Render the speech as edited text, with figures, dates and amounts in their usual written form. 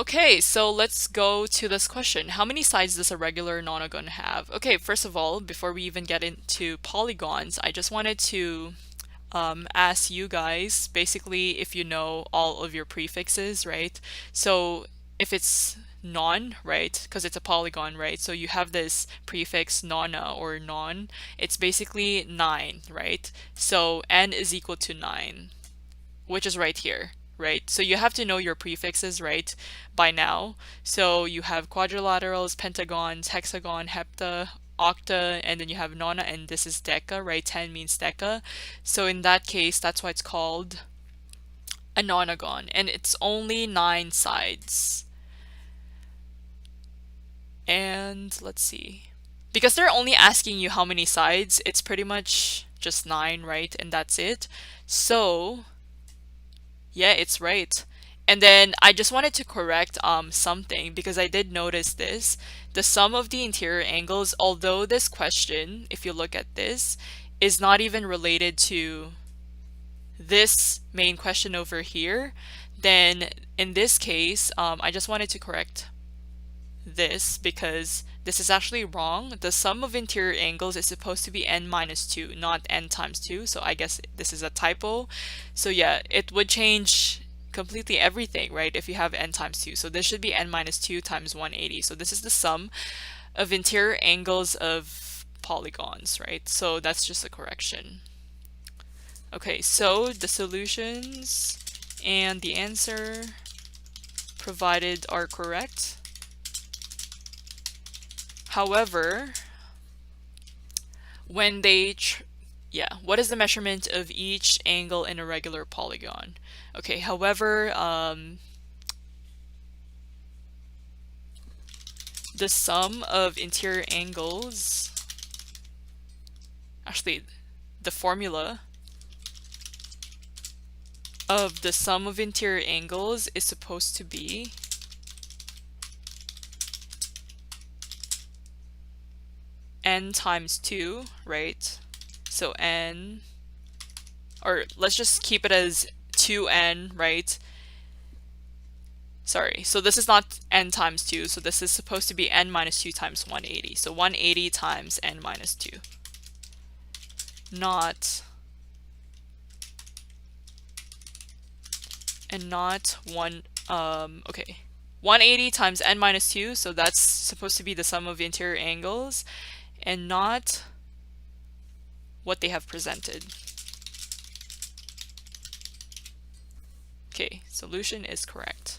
Okay, so let's go to this question. How many sides does a regular nonagon have? Okay, first of all, before we even get into polygons, I just wanted to ask you guys basically if you know all of your prefixes, right? So if it's non, right, because it's a polygon, right? So you have this prefix nona or non, it's basically 9, right? So n is equal to 9, which is right here, right? So you have to know your prefixes, right, by now. So you have quadrilaterals, pentagons, hexagon, hepta, octa, and then you have nona, and this is deca, right? 10 means deca. So in that case, that's why it's called a nonagon, and it's only 9 sides. And let's see. Because they're only asking you how many sides, it's pretty much just 9, right? And that's it. So yeah, it's right. And then I just wanted to correct something because I did notice this. The sum of the interior angles, although this question, if you look at this, is not even related to this main question over here, then in this case, I just wanted to correct this because this is actually wrong. The sum of interior angles is supposed to be n minus 2, not n times 2. So I guess this is a typo. So yeah, it would change completely everything, right, if you have n times 2. So this should be n minus 2 times 180. So this is the sum of interior angles of polygons, right? So that's just a correction. Okay, so the solutions and the answer provided are correct. However, when they, what is the measurement of each angle in a regular polygon? Okay, however, the sum of interior angles, actually, the formula of the sum of interior angles is supposed to be n times 2, right? So n, or let's just keep it as 2n, right? Sorry, so this is not n times 2, so this is supposed to be n minus 2 times 180. So 180 times n minus 2. Not 1, okay. 180 times n minus 2, so that's supposed to be the sum of the interior angles, and not what they have presented. Okay, solution is correct.